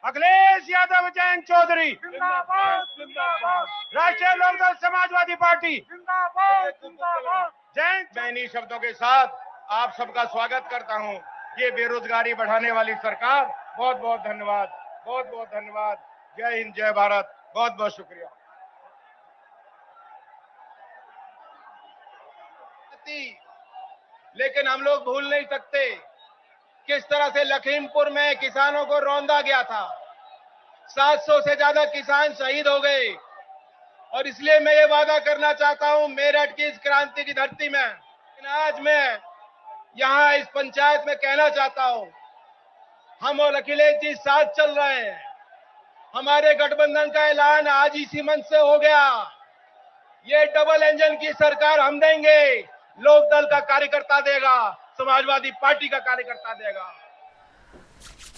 अखिलेश यादव, जयंत चौधरी जिंदाबाद जिंदाबाद राष्ट्रीय लोकदल समाजवादी पार्टी जिंदाबाद जिंदाबाद। जयंत। मैं इन्हीं शब्दों के साथ आप सबका स्वागत करता हूं। ये बेरोजगारी बढ़ाने वाली सरकार, बहुत बहुत धन्यवाद, बहुत बहुत धन्यवाद। जय हिंद, जय भारत, बहुत बहुत शुक्रिया। लेकिन हम लोग भूल नहीं सकते किस तरह से लखीमपुर में किसानों को रौंदा गया था। 700 से ज्यादा किसान शहीद हो गए। और इसलिए मैं ये वादा करना चाहता हूं मेरठ की इस क्रांति की धरती में, आज मैं यहां इस पंचायत में कहना चाहता हूं, हम और अखिलेश जी साथ चल रहे हैं। हमारे गठबंधन का ऐलान आज इसी मंच से हो गया। ये डबल इंजन की सरकार हम देंगे। लोकदल का कार्यकर्ता देगा, समाजवादी पार्टी का कार्यकर्ता देगा।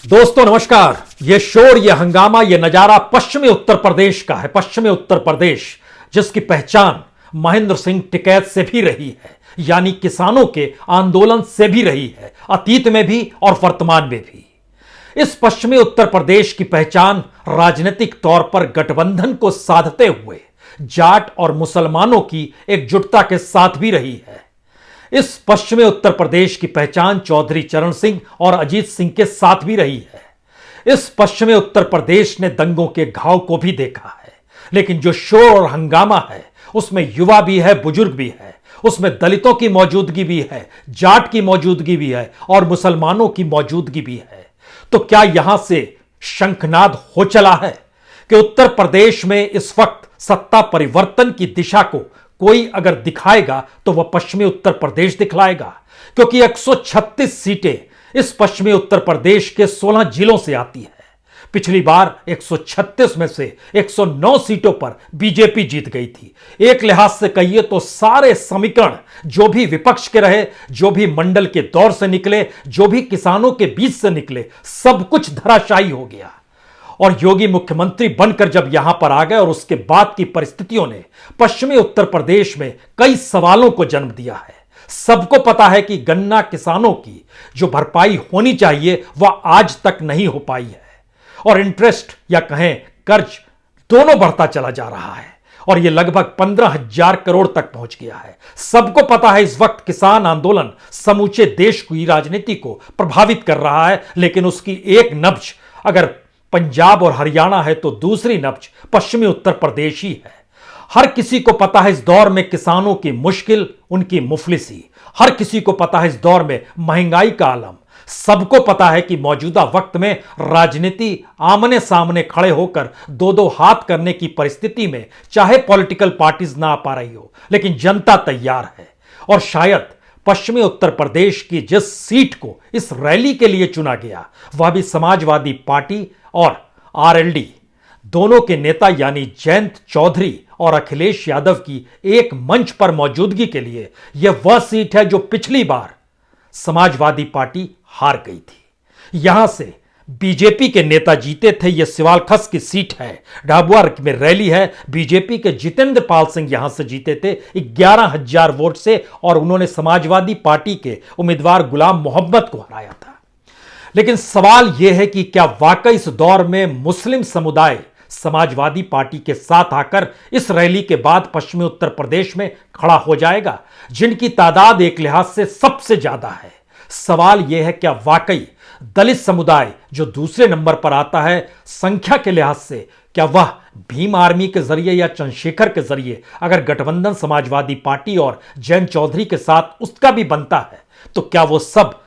दोस्तों नमस्कार। यह शोर, यह हंगामा, यह नजारा पश्चिमी उत्तर प्रदेश का है। पश्चिमी उत्तर प्रदेश जिसकी पहचान महेंद्र सिंह टिकैत से भी रही है, यानी किसानों के आंदोलन से भी रही है, अतीत में भी और वर्तमान में भी। इस पश्चिमी उत्तर प्रदेश की पहचान राजनीतिक तौर पर गठबंधन को साधते हुए जाट और मुसलमानों की एकजुटता के साथ भी रही है। इस पश्चिमी उत्तर प्रदेश की पहचान चौधरी चरण सिंह और अजीत सिंह के साथ भी रही है। इस पश्चिमी उत्तर प्रदेश ने दंगों के घाव को भी देखा है, लेकिन जो शोर और हंगामा है उसमें युवा भी है, बुजुर्ग भी है, उसमें दलितों की मौजूदगी भी है, जाट की मौजूदगी भी है और मुसलमानों की मौजूदगी भी है। तो क्या यहां से शंखनाद हो चला है कि उत्तर प्रदेश में इस वक्त सत्ता परिवर्तन की दिशा को कोई अगर दिखाएगा तो वह पश्चिमी उत्तर प्रदेश दिखलाएगा, क्योंकि 136 सीटें इस पश्चिमी उत्तर प्रदेश के 16 जिलों से आती है। पिछली बार 136 में से 109 सीटों पर बीजेपी जीत गई थी। एक लिहाज से कहिए तो सारे समीकरण जो भी विपक्ष के रहे, जो भी मंडल के दौर से निकले, जो भी किसानों के बीच से निकले, सब कुछ धराशायी हो गया। और योगी मुख्यमंत्री बनकर जब यहां पर आ गए और उसके बाद की परिस्थितियों ने पश्चिमी उत्तर प्रदेश में कई सवालों को जन्म दिया है। सबको पता है कि गन्ना किसानों की जो भरपाई होनी चाहिए वह आज तक नहीं हो पाई है, और इंटरेस्ट या कहें कर्ज दोनों बढ़ता चला जा रहा है, और यह लगभग 15,000 करोड़ तक पहुंच गया है। सबको पता है इस वक्त किसान आंदोलन समूचे देश की राजनीति को प्रभावित कर रहा है, लेकिन उसकी एक नब्ज अगर पंजाब और हरियाणा है तो दूसरी नब्ज पश्चिमी उत्तर प्रदेश ही है। हर किसी को पता है इस दौर में किसानों की मुश्किल, उनकी मुफलिसी। हर किसी को पता है इस दौर में महंगाई का आलम। सबको पता है कि मौजूदा वक्त में राजनीति आमने सामने खड़े होकर दो दो हाथ करने की परिस्थिति में चाहे पॉलिटिकल पार्टीज ना आ पा रही हो, लेकिन जनता तैयार है। और शायद पश्चिमी उत्तर प्रदेश की जिस सीट को इस रैली के लिए चुना गया वह भी समाजवादी पार्टी और आरएलडी दोनों के नेता यानी जयंत चौधरी और अखिलेश यादव की एक मंच पर मौजूदगी के लिए यह वह सीट है जो पिछली बार समाजवादी पार्टी हार गई थी। यहां से बीजेपी के नेता जीते थे। यह सिवालखस की सीट है, डाबुआ में रैली है। बीजेपी के जितेंद्र पाल सिंह यहां से जीते थे 11,000 वोट से, और उन्होंने समाजवादी पार्टी के उम्मीदवार गुलाम मोहम्मद को हराया था। लेकिन सवाल यह है कि क्या वाकई इस दौर में मुस्लिम समुदाय समाजवादी पार्टी के साथ आकर इस रैली के बाद पश्चिमी उत्तर प्रदेश में खड़ा हो जाएगा, जिनकी तादाद एक लिहाज से सबसे ज्यादा है। सवाल यह है क्या वाकई दलित समुदाय जो दूसरे नंबर पर आता है संख्या के लिहाज से, क्या वह भीम आर्मी के जरिए या चंद्रशेखर के जरिए अगर गठबंधन समाजवादी पार्टी और जयंत चौधरी के साथ उसका भी बनता है, तो क्या वो सब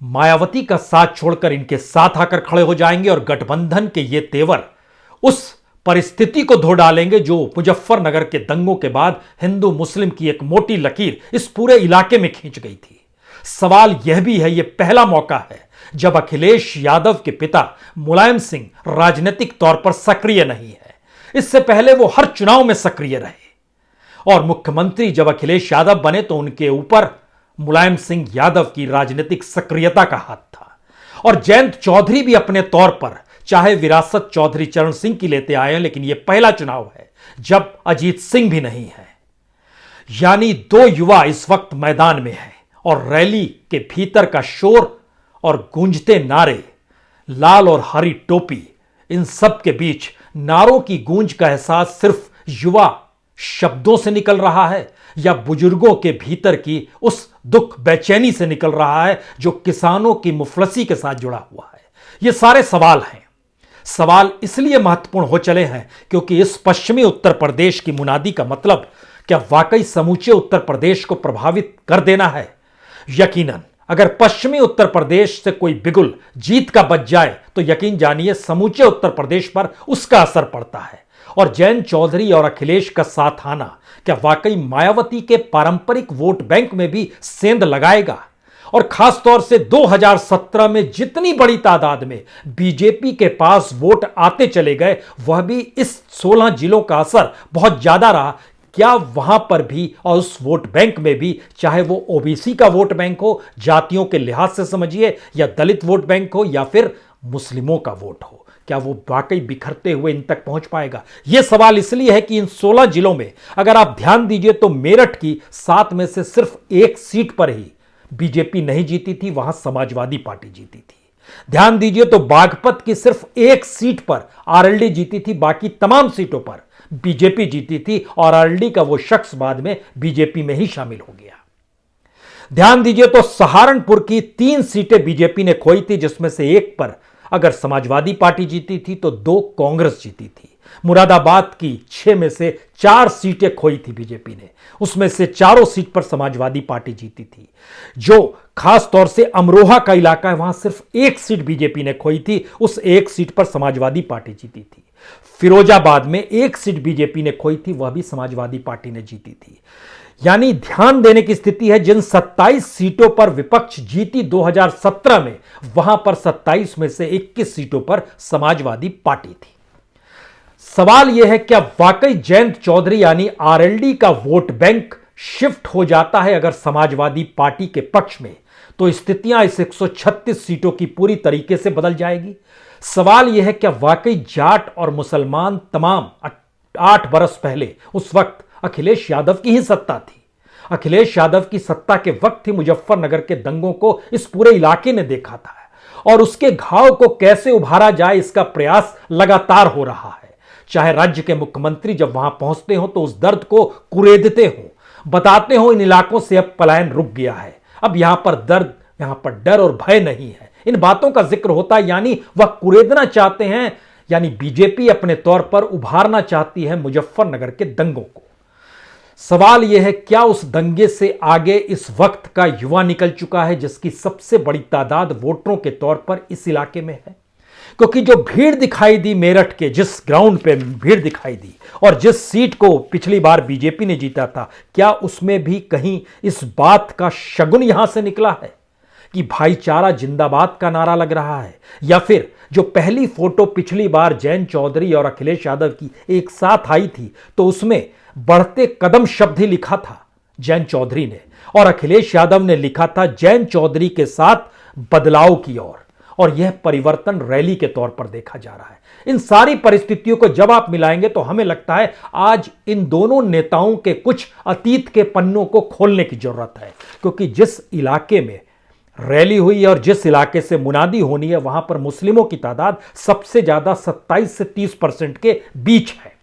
मायावती का साथ छोड़कर इनके साथ आकर खड़े हो जाएंगे और गठबंधन के ये तेवर उस परिस्थिति को धो डालेंगे जो मुजफ्फरनगर के दंगों के बाद हिंदू मुस्लिम की एक मोटी लकीर इस पूरे इलाके में खींच गई थी। सवाल यह भी है, यह पहला मौका है जब अखिलेश यादव के पिता मुलायम सिंह राजनीतिक तौर पर सक्रिय नहीं है। इससे पहले वो हर चुनाव में सक्रिय रहे, और मुख्यमंत्री जब अखिलेश यादव बने तो उनके ऊपर मुलायम सिंह यादव की राजनीतिक सक्रियता का हाथ था। और जयंत चौधरी भी अपने तौर पर चाहे विरासत चौधरी चरण सिंह की लेते आए हैं, लेकिन यह पहला चुनाव है जब अजीत सिंह भी नहीं है। यानी दो युवा इस वक्त मैदान में हैं और रैली के भीतर का शोर और गूंजते नारे लाल और हरी टोपी, इन सब के बीच नारों की गूंज का एहसास सिर्फ युवा शब्दों से निकल रहा है या बुजुर्गों के भीतर की उस दुख बेचैनी से निकल रहा है जो किसानों की मुफलसी के साथ जुड़ा हुआ है? ये सारे सवाल हैं। सवाल इसलिए महत्वपूर्ण हो चले हैं क्योंकि इस पश्चिमी उत्तर प्रदेश की मुनादी का मतलब क्या वाकई समूचे उत्तर प्रदेश को प्रभावित कर देना है? यकीनन अगर पश्चिमी उत्तर प्रदेश से कोई बिगुल जीत का बच जाए तो यकीन जानिए समूचे उत्तर प्रदेश पर उसका असर पड़ता है। और जयंत चौधरी और अखिलेश का साथ आना क्या वाकई मायावती के पारंपरिक वोट बैंक में भी सेंध लगाएगा? और खासतौर से 2017 में जितनी बड़ी तादाद में बीजेपी के पास वोट आते चले गए, वह भी इस 16 जिलों का असर बहुत ज्यादा रहा। क्या वहां पर भी और उस वोट बैंक में भी, चाहे वो ओबीसी का वोट बैंक हो, जातियों के लिहाज से समझिए, या दलित वोट बैंक हो, या फिर मुस्लिमों का वोट हो, क्या वो वाकई बिखरते हुए इन तक पहुंच पाएगा? यह सवाल इसलिए है कि इन 16 जिलों में अगर आप ध्यान दीजिए तो मेरठ की 7 में से सिर्फ एक सीट पर ही बीजेपी नहीं जीती थी, वहां समाजवादी पार्टी जीती थी। ध्यान दीजिए तो बागपत की सिर्फ एक सीट पर आरएलडी जीती थी, बाकी तमाम सीटों पर बीजेपी जीती थी और आरएलडी का वो शख्स बाद में बीजेपी में ही शामिल हो गया। ध्यान दीजिए तो सहारनपुर की 3 सीटें बीजेपी ने खोई थी, जिसमें से एक पर अगर समाजवादी पार्टी जीती थी तो 2 कांग्रेस जीती थी। मुरादाबाद की 6 में से 4 सीटें खोई थी बीजेपी ने, उसमें से चारों सीट पर समाजवादी पार्टी जीती थी। जो खास तौर से अमरोहा का इलाका है, वहां सिर्फ एक सीट बीजेपी ने खोई थी, उस एक सीट पर समाजवादी पार्टी जीती थी। फिरोजाबाद में एक सीट बीजेपी ने खोई थी, वह भी समाजवादी पार्टी ने जीती थी। यानी ध्यान देने की स्थिति है, जिन 27 सीटों पर विपक्ष जीती 2017 में, वहां पर 27 में से 21 सीटों पर समाजवादी पार्टी थी। सवाल यह है, क्या वाकई जयंत चौधरी यानी आरएलडी का वोट बैंक शिफ्ट हो जाता है अगर समाजवादी पार्टी के पक्ष में, तो स्थितियां इस 136 सीटों की पूरी तरीके से बदल जाएगी? सवाल यह है, क्या वाकई जाट और मुसलमान तमाम 8 बरस पहले, उस वक्त अखिलेश यादव की ही सत्ता थी। अखिलेश यादव की सत्ता के वक्त ही मुजफ्फरनगर के दंगों को इस पूरे इलाके ने देखा था और उसके घाव को कैसे उभारा जाए, इसका प्रयास लगातार हो रहा है। चाहे राज्य के मुख्यमंत्री जब वहां पहुंचते हो तो उस दर्द को कुरेदते हो, बताते हो इन इलाकों से अब पलायन रुक गया है, अब यहां पर दर्द, यहां पर डर और भय नहीं है, इन बातों का जिक्र होता है। यानी वह कुरेदना चाहते हैं, यानी बीजेपी अपने तौर पर उभारना चाहती है मुजफ्फरनगर के दंगों को। सवाल यह है, क्या उस दंगे से आगे इस वक्त का युवा निकल चुका है, जिसकी सबसे बड़ी तादाद वोटरों के तौर पर इस इलाके में है? क्योंकि जो भीड़ दिखाई दी मेरठ के, जिस ग्राउंड पे भीड़ दिखाई दी और जिस सीट को पिछली बार बीजेपी ने जीता था, क्या उसमें भी कहीं इस बात का शगुन यहां से निकला है कि भाईचारा जिंदाबाद का नारा लग रहा है? या फिर जो पहली फोटो पिछली बार जयंत चौधरी और अखिलेश यादव की एक साथ आई थी, तो उसमें बढ़ते कदम शब्द ही लिखा था जयंत चौधरी ने, और अखिलेश यादव ने लिखा था जयंत चौधरी के साथ बदलाव की ओर, और यह परिवर्तन रैली के तौर पर देखा जा रहा है। इन सारी परिस्थितियों को जब आप मिलाएंगे तो हमें लगता है आज इन दोनों नेताओं के कुछ अतीत के पन्नों को खोलने की जरूरत है, क्योंकि जिस इलाके में रैली हुई और जिस इलाके से मुनादी होनी है, वहां पर मुस्लिमों की तादाद सबसे ज्यादा 27 से 30% के बीच है,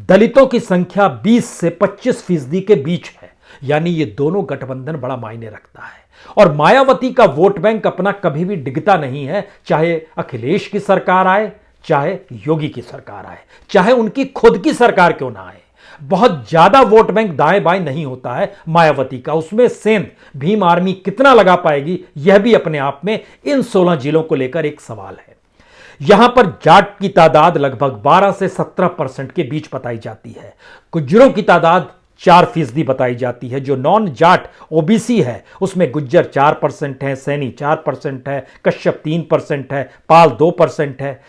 दलितों की संख्या 20 से 25% के बीच है। यानी ये दोनों गठबंधन बड़ा मायने रखता है। और मायावती का वोट बैंक अपना कभी भी डिगता नहीं है, चाहे अखिलेश की सरकार आए, चाहे योगी की सरकार आए, चाहे उनकी खुद की सरकार क्यों ना आए। बहुत ज्यादा वोट बैंक दाएं बाएं नहीं होता है मायावती का, उसमें सेंध भीम आर्मी कितना लगा पाएगी, यह भी अपने आप में इन 16 जिलों को लेकर एक सवाल है। यहां पर जाट की तादाद लगभग 12 से 17% के बीच बताई जाती है, गुज्जरों की तादाद 4% बताई जाती है, जो नॉन जाट ओबीसी है उसमें गुज्जर 4% है, सैनी 4% है, कश्यप 3% है, पाल 2% है।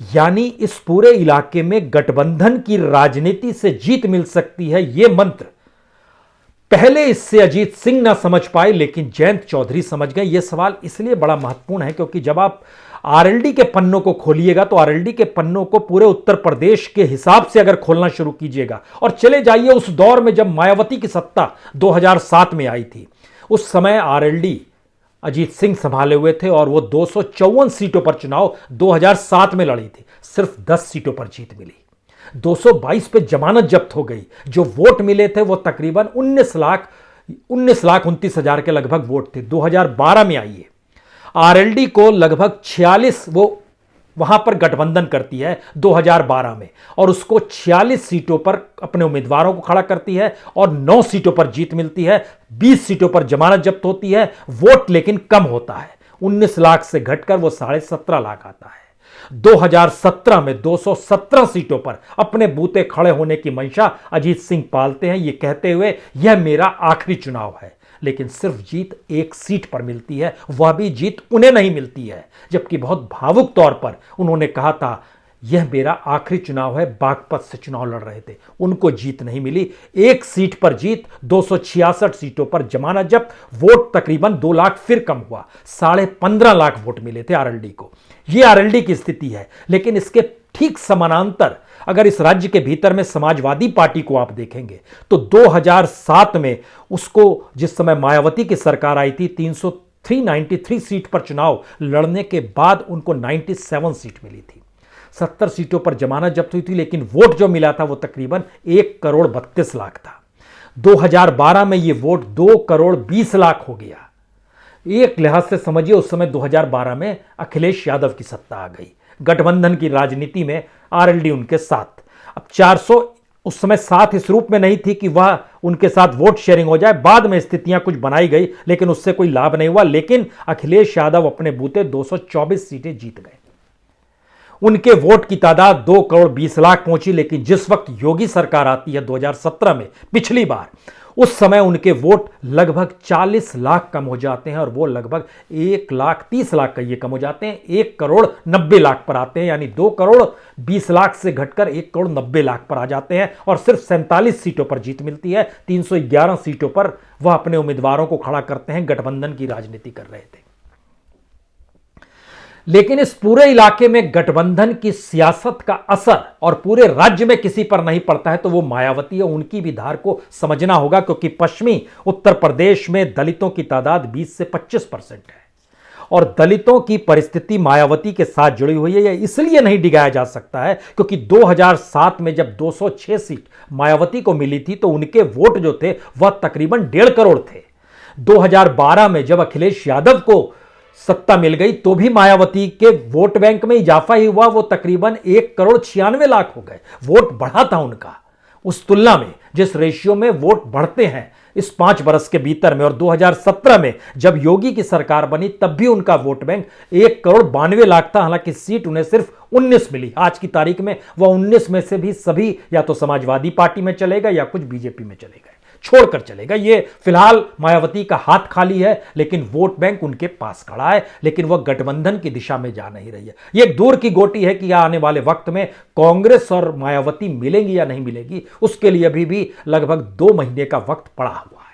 यानी इस पूरे इलाके में गठबंधन की राजनीति से जीत मिल सकती है, यह मंत्र पहले इससे अजीत सिंह ना समझ पाए, लेकिन जयंत चौधरी समझ गए। यह सवाल इसलिए बड़ा महत्वपूर्ण है क्योंकि जब आप आरएलडी के पन्नों को खोलिएगा तो आरएलडी के पन्नों को पूरे उत्तर प्रदेश के हिसाब से अगर खोलना शुरू कीजिएगा और चले जाइए उस दौर में जब मायावती की सत्ता 2007 में आई थी, उस समय आरएलडी अजीत सिंह संभाले हुए थे और वो 254 सीटों पर चुनाव 2007 में लड़ी थी, सिर्फ 10 सीटों पर जीत मिली। 222 पे जमानत जब्त हो गई। जो वोट मिले थे वो तकरीबन 19,29,29 के लगभग वोट थे। 2012 में आई है, आरएलडी को लगभग 46, वो वहां पर गठबंधन करती है 2012 में, और उसको 46 सीटों पर अपने उम्मीदवारों को खड़ा करती है और 9 सीटों पर जीत मिलती है। 20 सीटों पर जमानत जब्त होती है। वोट लेकिन कम होता है, 19 लाख से घटकर वो 17.5 लाख आता है। 2017 में 217 सीटों पर अपने बूते खड़े होने की मंशा अजीत सिंह पालते हैं, ये कहते हुए यह मेरा आखिरी चुनाव है। लेकिन सिर्फ जीत 1 सीट पर मिलती है, वह भी जीत उन्हें नहीं मिलती है, जबकि बहुत भावुक तौर पर उन्होंने कहा था यह मेरा आखिरी चुनाव है। बागपत से चुनाव लड़ रहे थे, उनको जीत नहीं मिली। 1 सीट पर जीत, 266 सीटों पर जमानत जब्त, वोट तकरीबन 2 लाख फिर कम हुआ। 15.5 लाख वोट मिले थे आरएलडी को। यह आरएलडी की स्थिति है। लेकिन इसके ठीक समानांतर अगर इस राज्य के भीतर में समाजवादी पार्टी को आप देखेंगे तो 2007 में उसको, जिस समय मायावती की सरकार आई थी, 393 सीट पर चुनाव लड़ने के बाद उनको 97 सीट मिली थी। 70 सीटों पर जमानत जब्त हुई थी, लेकिन वोट जो मिला था वो तकरीबन 1,32,00,000 था। 2012 में ये वोट 2,20,00,000 हो गया। एक लिहाज से समझिए उस समय 2012 में अखिलेश यादव की सत्ता आ गई। गठबंधन की राजनीति में आरएलडी उनके साथ। अब 400 उस समय साथ इस रूप में नहीं थी कि वह उनके साथ वोट शेयरिंग हो जाए। बाद में स्थितियां कुछ बनाई गई, लेकिन उससे कोई लाभ नहीं हुआ। लेकिन अखिलेश यादव अपने बूते 224 सीटें जीत गए। उनके वोट की तादाद 2,20,00,000 पहुंची। लेकिन जिस वक्त योगी सरकार आती है 2017 में, पिछली बार, उस समय उनके वोट लगभग 40 लाख कम हो जाते हैं और वो लगभग 1,30,00,000 का ये कम हो जाते हैं, 1,90,00,000 पर आते हैं। यानी 2,20,00,000 से घटकर 1,90,00,000 पर आ जाते हैं और सिर्फ 47 सीटों पर जीत मिलती है। 311 सीटों पर वह अपने उम्मीदवारों को खड़ा करते हैं। गठबंधन की राजनीति कर रहे थे। लेकिन इस पूरे इलाके में गठबंधन की सियासत का असर और पूरे राज्य में किसी पर नहीं पड़ता है तो वो मायावती है। उनकी भी धार को समझना होगा, क्योंकि पश्चिमी उत्तर प्रदेश में दलितों की तादाद 20 से 25% है और दलितों की परिस्थिति मायावती के साथ जुड़ी हुई है। यह इसलिए नहीं डिगाया जा सकता है क्योंकि 2007 में जब 206 सीट मायावती को मिली थी तो उनके वोट जो थे वह तकरीबन 1.5 करोड़ थे। 2012 में जब अखिलेश यादव को सत्ता मिल गई तो भी मायावती के वोट बैंक में इजाफा ही हुआ। वो तकरीबन 1,96,00,000 हो गए। वोट बढ़ा था उनका उस तुलना में, जिस रेशियो में वोट बढ़ते हैं इस 5 बरस के भीतर में। और 2017 में जब योगी की सरकार बनी तब भी उनका वोट बैंक 1,92,00,000 था। हालांकि सीट उन्हें सिर्फ 19 मिली। आज की तारीख में वह 19 में से भी सभी या तो समाजवादी पार्टी में चलेगा या कुछ बीजेपी में चलेगा, छोड़कर चलेगा। ये फिलहाल मायावती का हाथ खाली है, लेकिन वोट बैंक उनके पास खड़ा है। लेकिन वह गठबंधन की दिशा में जा नहीं रही है। यह एक दूर की गोटी है कि आने वाले वक्त में कांग्रेस और मायावती मिलेंगी या नहीं मिलेगी, उसके लिए अभी भी लगभग 2 महीने का वक्त पड़ा हुआ है।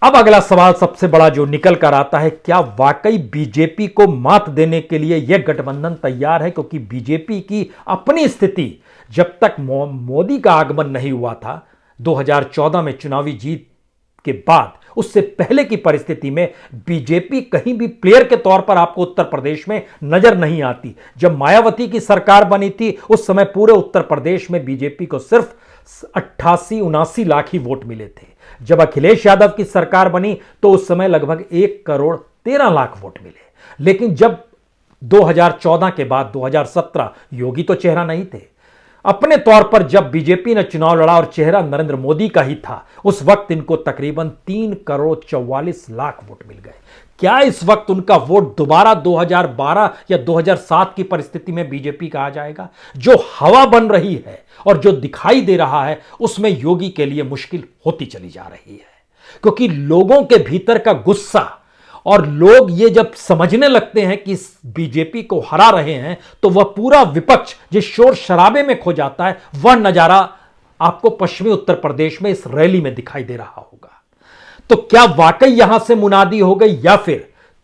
अब अगला सवाल सबसे बड़ा जो निकल कर आता है, क्या वाकई बीजेपी को मात देने के लिए यह गठबंधन तैयार है? क्योंकि बीजेपी की अपनी स्थिति जब तक मोदी का आगमन नहीं हुआ था 2014 में चुनावी जीत के बाद, उससे पहले की परिस्थिति में बीजेपी कहीं भी प्लेयर के तौर पर आपको उत्तर प्रदेश में नजर नहीं आती। जब मायावती की सरकार बनी थी उस समय पूरे उत्तर प्रदेश में बीजेपी को सिर्फ 88-79 लाख ही वोट मिले थे। जब अखिलेश यादव की सरकार बनी तो उस समय लगभग 1,13,00,000 वोट मिले। लेकिन जब 2014 के बाद 2017, योगी तो चेहरा नहीं थे। अपने तौर पर जब बीजेपी ने चुनाव लड़ा और चेहरा नरेंद्र मोदी का ही था, उस वक्त इनको तकरीबन 3,44,00,000 वोट मिल गए। क्या इस वक्त उनका वोट दोबारा 2012 या 2007 की परिस्थिति में बीजेपी का आ जाएगा? जो हवा बन रही है और जो दिखाई दे रहा है उसमें योगी के लिए मुश्किल होती चली जा रही है, क्योंकि लोगों के भीतर का गुस्सा और लोग ये जब समझने लगते हैं कि बीजेपी को हरा रहे हैं तो वह पूरा विपक्ष जिस शोर शराबे में खो जाता है, वह नजारा आपको पश्चिमी उत्तर प्रदेश में इस रैली में दिखाई दे रहा होगा। तो क्या वाकई यहां से मुनादी हो गई या फिर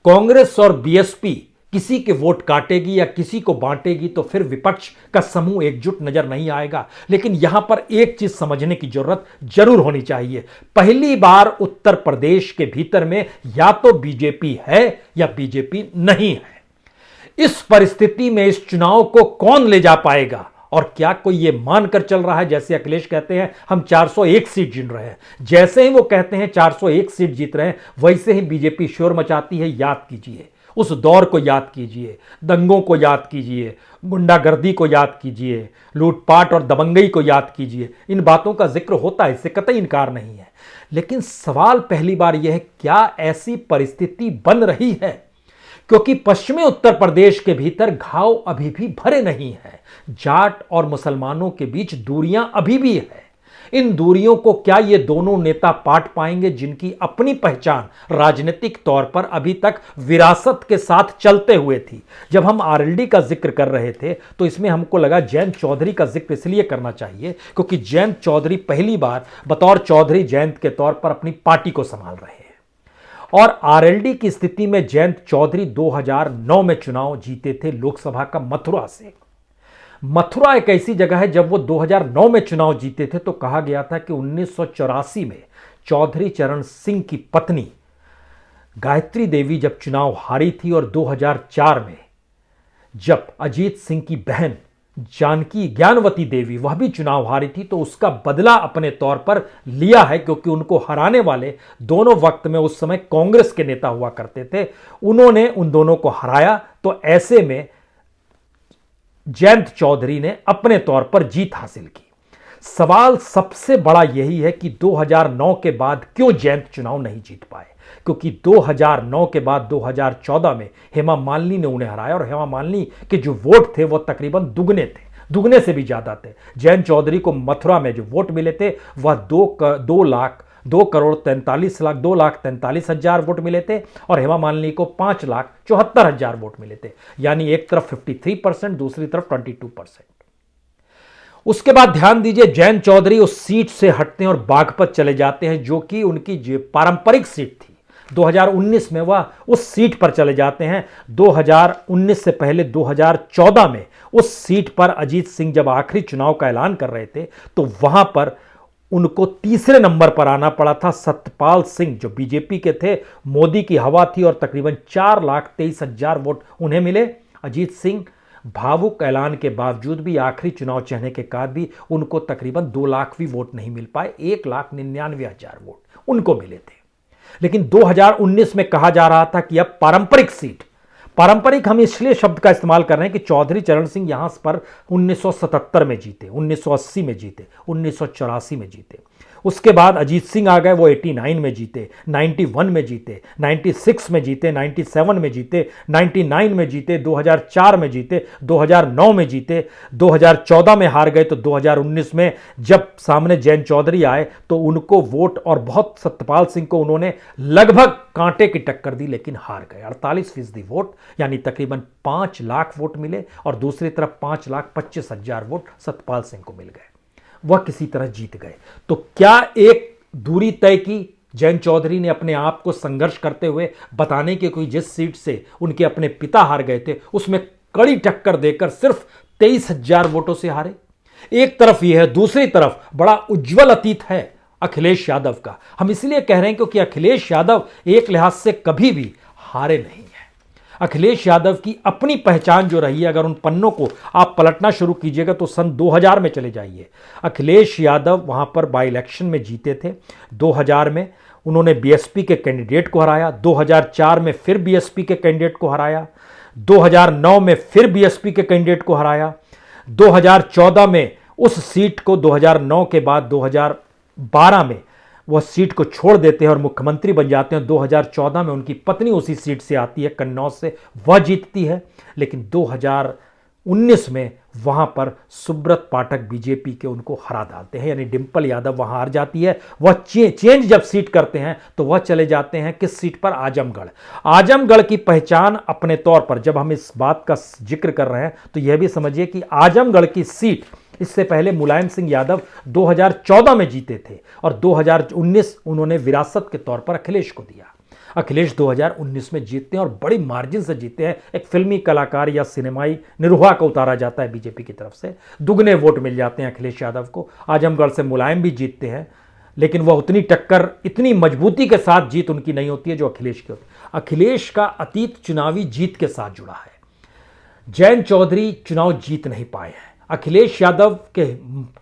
कांग्रेस और बीएसपी किसी के वोट काटेगी या किसी को बांटेगी तो फिर विपक्ष का समूह एकजुट नजर नहीं आएगा। लेकिन यहां पर एक चीज समझने की जरूरत जरूर होनी चाहिए। पहली बार उत्तर प्रदेश के भीतर में या तो बीजेपी है या बीजेपी नहीं है। इस परिस्थिति में इस चुनाव को कौन ले जा पाएगा? और क्या कोई यह मानकर चल रहा है, जैसे अखिलेश कहते हैं हम 401 सीट जीत रहे हैं, जैसे ही वो कहते हैं 401 सीट जीत रहे हैं वैसे ही बीजेपी शोर मचाती है। याद कीजिए, उस दौर को याद कीजिए, दंगों को याद कीजिए, गुंडागर्दी को याद कीजिए, लूटपाट और दबंगई को याद कीजिए। इन बातों का जिक्र होता है, इससे कतई इनकार नहीं है। लेकिन सवाल पहली बार यह है, क्या ऐसी परिस्थिति बन रही है? क्योंकि पश्चिमी उत्तर प्रदेश के भीतर घाव अभी भी भरे नहीं है। जाट और मुसलमानों के बीच दूरियां अभी भी है। इन दूरियों को क्या ये दोनों नेता पाट पाएंगे, जिनकी अपनी पहचान राजनीतिक तौर पर अभी तक विरासत के साथ चलते हुए थी? जब हम आरएलडी का जिक्र कर रहे थे तो इसमें हमको लगा जयंत चौधरी का जिक्र इसलिए करना चाहिए क्योंकि जयंत चौधरी पहली बार बतौर चौधरी जयंत के तौर पर अपनी पार्टी को संभाल रहे हैं। और आरएलडी की स्थिति में जयंत चौधरी 2009 में चुनाव जीते थे लोकसभा का मथुरा से। मथुरा एक ऐसी जगह है, जब वो 2009 में चुनाव जीते थे तो कहा गया था कि 1984 में चौधरी चरण सिंह की पत्नी गायत्री देवी जब चुनाव हारी थी और 2004 में जब अजीत सिंह की बहन जानकी ज्ञानवती देवी वह भी चुनाव हारी थी तो उसका बदला अपने तौर पर लिया है, क्योंकि उनको हराने वाले दोनों वक्त में उस समय कांग्रेस के नेता हुआ करते थे। उन्होंने उन दोनों को हराया, तो ऐसे में जयंत चौधरी ने अपने तौर पर जीत हासिल की। सवाल सबसे बड़ा यही है कि 2009 के बाद क्यों जयंत चुनाव नहीं जीत पाए? क्योंकि 2009 के बाद 2014 में हेमा मालिनी ने उन्हें हराया और हेमा मालिनी के जो वोट थे वो तकरीबन दुगने थे, दुगने से भी ज्यादा थे। जयंत चौधरी को मथुरा में जो वोट मिले थे वह 2,43,00,000 वोट मिले थे और हेमा मालिनी को 5,74,000 वोट मिले थे। यानी एक तरफ 53%, दूसरी तरफ 22%। उसके बाद ध्यान दीजिए, जयंत चौधरी उस सीट से हटते हैं और बागपत चले जाते हैं, जो कि उनकी पारंपरिक सीट थी। 2019 में वह उस सीट पर चले जाते हैं। 2019 से पहले 2014 में उस सीट पर अजीत सिंह जब आखिरी चुनाव का ऐलान कर रहे थे तो वहां पर उनको तीसरे नंबर पर आना पड़ा था। सतपाल सिंह जो बीजेपी के थे, मोदी की हवा थी और तकरीबन 4,23,000 वोट उन्हें मिले। अजीत सिंह भावुक ऐलान के बावजूद भी, आखिरी चुनाव चढ़ने के बाद भी उनको तकरीबन 2 लाख भी वोट नहीं मिल पाए। 1,99,000 वोट उनको मिले थे। लेकिन 2019 में कहा जा रहा था कि अब पारंपरिक सीट, पारंपरिक हम इसलिए शब्द का इस्तेमाल कर रहे हैं कि चौधरी चरण सिंह यहां पर 1977 में जीते, 1980 में जीते, 1984 में जीते। उसके बाद अजीत सिंह आ गए, वो 89 में जीते, 91 में जीते, 96 में जीते, 97 में जीते, 99 में जीते, 2004 में जीते, 2009 में जीते, 2014 में हार गए। तो 2019 में जब सामने जयंत चौधरी आए तो उनको वोट और बहुत सत्यपाल सिंह को उन्होंने लगभग कांटे की टक्कर दी, लेकिन हार गए। 48% वोट यानी तकरीबन 5 लाख वोट मिले और दूसरी तरफ 5,25,000 वोट सत्यपाल सिंह को मिल गए। वह किसी तरह जीत गए। तो क्या एक दूरी तय की जयंत चौधरी ने अपने आप को संघर्ष करते हुए, बताने की कोई जिस सीट से उनके अपने पिता हार गए थे उसमें कड़ी टक्कर देकर सिर्फ 23,000 वोटों से हारे? एक तरफ यह है, दूसरी तरफ बड़ा उज्जवल अतीत है अखिलेश यादव का। हम इसलिए कह रहे हैं क्योंकि अखिलेश यादव एक लिहाज से कभी भी हारे नहीं है। अखिलेश यादव की अपनी पहचान जो रही है, अगर उन पन्नों को आप पलटना शुरू कीजिएगा तो सन 2000 में चले जाइए। अखिलेश यादव वहां पर बाई इलेक्शन में जीते थे। 2000 में उन्होंने बीएसपी के कैंडिडेट को हराया, 2004 में फिर बीएसपी के कैंडिडेट को हराया, 2009 में फिर बीएसपी के कैंडिडेट को हराया, 2014 में उस सीट को 2009 के बाद 2012 में वह सीट को छोड़ देते हैं और मुख्यमंत्री बन जाते हैं। 2014 में उनकी पत्नी उसी सीट से आती है, कन्नौज से, वह जीतती है। लेकिन 2019 में वहां पर सुब्रत पाठक बीजेपी के उनको हरा डालते हैं, यानी डिंपल यादव वहां हार जाती है। वह चेंज जब सीट करते हैं तो वह चले जाते हैं किस सीट पर? आजमगढ़। आजमगढ़ की पहचान अपने तौर पर, जब हम इस बात का जिक्र कर रहे हैं तो यह भी समझिए कि आजमगढ़ की सीट इससे पहले मुलायम सिंह यादव 2014 में जीते थे और 2019 उन्होंने विरासत के तौर पर अखिलेश को दिया। अखिलेश 2019 में जीतते हैं और बड़ी मार्जिन से जीते हैं। एक फिल्मी कलाकार या सिनेमाई निरहुआ को उतारा जाता है बीजेपी की तरफ से, दुगने वोट मिल जाते हैं अखिलेश यादव को। आजमगढ़ से मुलायम भी जीतते हैं, लेकिन वह उतनी टक्कर, इतनी मजबूती के साथ जीत उनकी नहीं होती है जो अखिलेश की होती है। अखिलेश का अतीत चुनावी जीत के साथ जुड़ा है। जयंत चौधरी चुनाव जीत नहीं पाए हैं। अखिलेश यादव के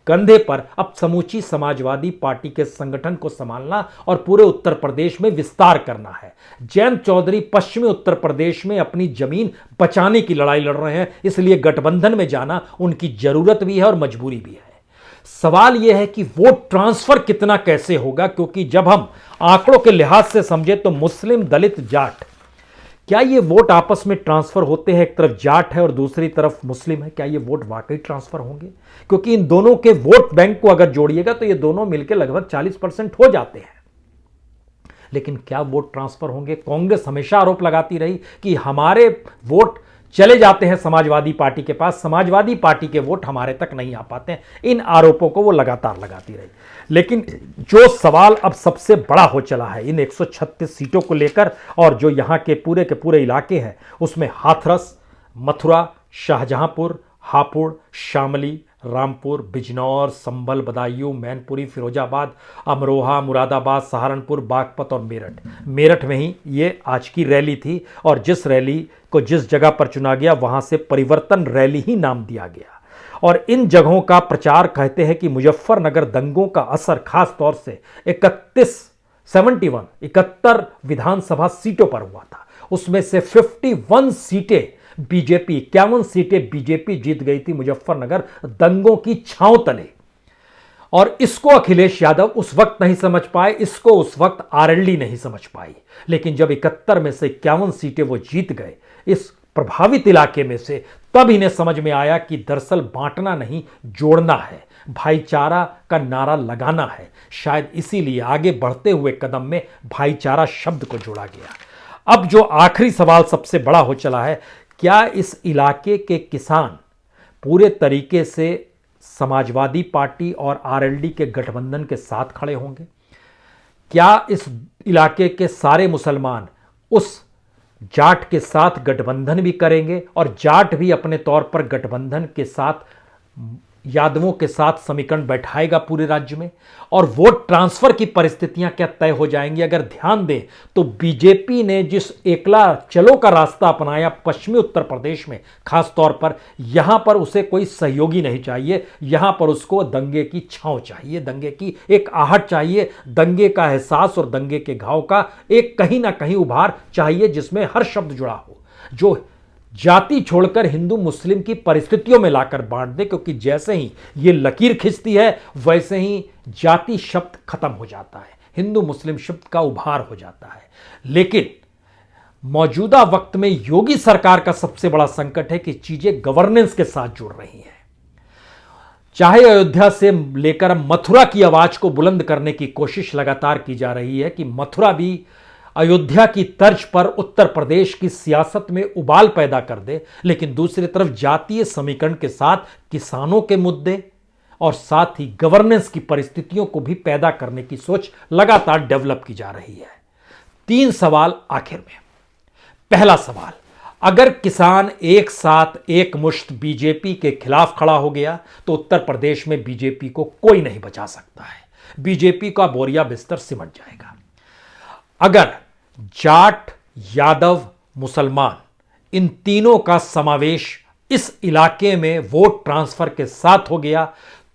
कंधे पर अब समूची समाजवादी पार्टी के संगठन को संभालना और पूरे उत्तर प्रदेश में विस्तार करना है। जयंत चौधरी पश्चिमी उत्तर प्रदेश में अपनी जमीन बचाने की लड़ाई लड़ रहे हैं, इसलिए गठबंधन में जाना उनकी जरूरत भी है और मजबूरी भी है। सवाल यह है कि वोट ट्रांसफर कितना कैसे होगा, क्योंकि जब हम आंकड़ों के लिहाज से समझे तो मुस्लिम, दलित, जाट, क्या ये वोट आपस में ट्रांसफर होते हैं? एक तरफ जाट है और दूसरी तरफ मुस्लिम है, क्या ये वोट वाकई ट्रांसफर होंगे? क्योंकि इन दोनों के वोट बैंक को अगर जोड़िएगा तो ये दोनों मिलकर लगभग 40% हो जाते हैं। लेकिन क्या वोट ट्रांसफर होंगे? कांग्रेस हमेशा आरोप लगाती रही कि हमारे वोट चले जाते हैं समाजवादी पार्टी के पास, समाजवादी पार्टी के वोट हमारे तक नहीं आ पाते हैं। इन आरोपों को वो लगातार लगाती रही। लेकिन जो सवाल अब सबसे बड़ा हो चला है इन 136 सीटों को लेकर, और जो यहां के पूरे इलाके हैं उसमें हाथरस, मथुरा, शाहजहांपुर, हापुड़, शामली, रामपुर, बिजनौर, संभल, बदायूं, मैनपुरी, फिरोजाबाद, अमरोहा, मुरादाबाद, सहारनपुर, बागपत और मेरठ में ही ये आज की रैली थी। और जिस रैली को जिस जगह पर चुना गया वहां से परिवर्तन रैली ही नाम दिया गया। और इन जगहों का प्रचार कहते हैं कि मुजफ्फरनगर दंगों का असर खास तौर से 71 विधानसभा सीटों पर हुआ था। उसमें से 51 सीटें बीजेपी, 51 सीटें बीजेपी जीत गई थी मुजफ्फरनगर दंगों की छांव तले। और इसको अखिलेश यादव उस वक्त नहीं समझ पाए, इसको उस वक्त आरएलडी नहीं समझ पाई। लेकिन जब 71 में से 51 सीटें वो जीत गए इस प्रभावित इलाके में से, तब इन्हें समझ में आया कि दरअसल बांटना नहीं, जोड़ना है, भाईचारा का नारा लगाना है। शायद इसीलिए आगे बढ़ते हुए कदम में भाईचारा शब्द को जोड़ा गया। अब जो आखिरी सवाल सबसे बड़ा हो चला है, क्या इस इलाके के किसान पूरे तरीके से समाजवादी पार्टी और आरएलडी के गठबंधन के साथ खड़े होंगे? क्या इस इलाके के सारे मुसलमान उस जाट के साथ गठबंधन भी करेंगे और जाट भी अपने तौर पर गठबंधन के साथ यादवों के साथ समीकरण बैठाएगा पूरे राज्य में? और वोट ट्रांसफर की परिस्थितियां क्या तय हो जाएंगी? अगर ध्यान दें तो बीजेपी ने जिस एकला चलो का रास्ता अपनाया पश्चिमी उत्तर प्रदेश में, खास तौर पर यहां पर उसे कोई सहयोगी नहीं चाहिए, यहां पर उसको दंगे की छांव चाहिए, दंगे की एक आहट चाहिए, दंगे का एहसास और दंगे के घाव का एक कहीं ना कहीं उभार चाहिए जिसमें हर शब्द जुड़ा हो, जो जाति छोड़कर हिंदू मुस्लिम की परिस्थितियों में लाकर बांट दे। क्योंकि जैसे ही ये लकीर खिंचती है वैसे ही जाति शब्द खत्म हो जाता है, हिंदू मुस्लिम शब्द का उभार हो जाता है। लेकिन मौजूदा वक्त में योगी सरकार का सबसे बड़ा संकट है कि चीजें गवर्नेंस के साथ जुड़ रही हैं। चाहे अयोध्या से लेकर मथुरा की आवाज को बुलंद करने की कोशिश लगातार की जा रही है कि मथुरा भी अयोध्या की तर्ज पर उत्तर प्रदेश की सियासत में उबाल पैदा कर दे, लेकिन दूसरी तरफ जातीय समीकरण के साथ किसानों के मुद्दे और साथ ही गवर्नेंस की परिस्थितियों को भी पैदा करने की सोच लगातार डेवलप की जा रही है। 3 सवाल आखिर में। पहला सवाल, अगर किसान एक साथ एक मुश्त बीजेपी के खिलाफ खड़ा हो गया तो उत्तर प्रदेश में बीजेपी को कोई नहीं बचा सकता है, बीजेपी का बोरिया बिस्तर सिमट जाएगा। अगर जाट, यादव, मुसलमान इन तीनों का समावेश इस इलाके में वोट ट्रांसफर के साथ हो गया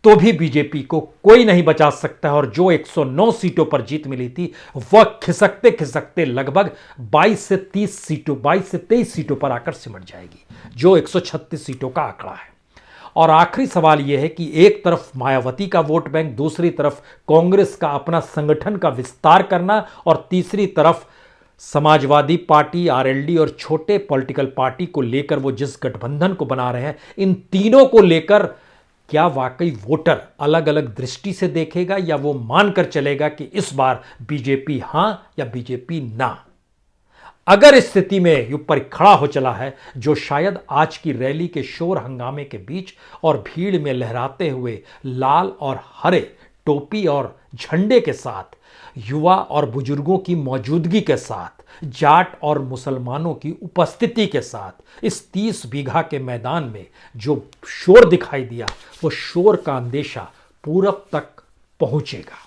तो भी बीजेपी को कोई नहीं बचा सकता है। और जो 109 सीटों पर जीत मिली थी वह खिसकते खिसकते लगभग 22 से 23 सीटों पर आकर सिमट जाएगी, जो 136 सीटों का आंकड़ा है। और आखिरी सवाल यह है कि एक तरफ मायावती का वोट बैंक, दूसरी तरफ कांग्रेस का अपना संगठन का विस्तार करना और तीसरी तरफ समाजवादी पार्टी, आरएलडी और छोटे पॉलिटिकल पार्टी को लेकर वो जिस गठबंधन को बना रहे हैं, इन तीनों को लेकर क्या वाकई वोटर अलग अलग दृष्टि से देखेगा या वो मानकर चलेगा कि इस बार बीजेपी हां या बीजेपी ना? अगर इस स्थिति में युग पर खड़ा हो चला है, जो शायद आज की रैली के शोर हंगामे के बीच और भीड़ में लहराते हुए लाल और हरे टोपी और झंडे के साथ, युवा और बुजुर्गों की मौजूदगी के साथ, जाट और मुसलमानों की उपस्थिति के साथ इस 30 बीघा के मैदान में जो शोर दिखाई दिया, वो शोर का अंदेशा पूरब तक पहुंचेगा।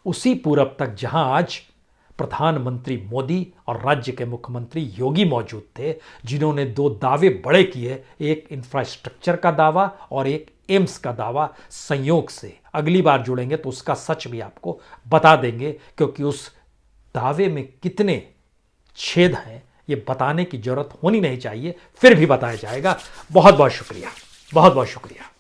उसी पूरब तक जहां आज प्रधानमंत्री मोदी और राज्य के मुख्यमंत्री योगी मौजूद थे, जिन्होंने 2 दावे बड़े किए, एक इंफ्रास्ट्रक्चर का दावा और एक एम्स का दावा। संयोग से अगली बार जुड़ेंगे तो उसका सच भी आपको बता देंगे, क्योंकि उस दावे में कितने छेद हैं ये बताने की जरूरत होनी नहीं चाहिए, फिर भी बताया जाएगा। बहुत बहुत शुक्रिया, बहुत बहुत शुक्रिया।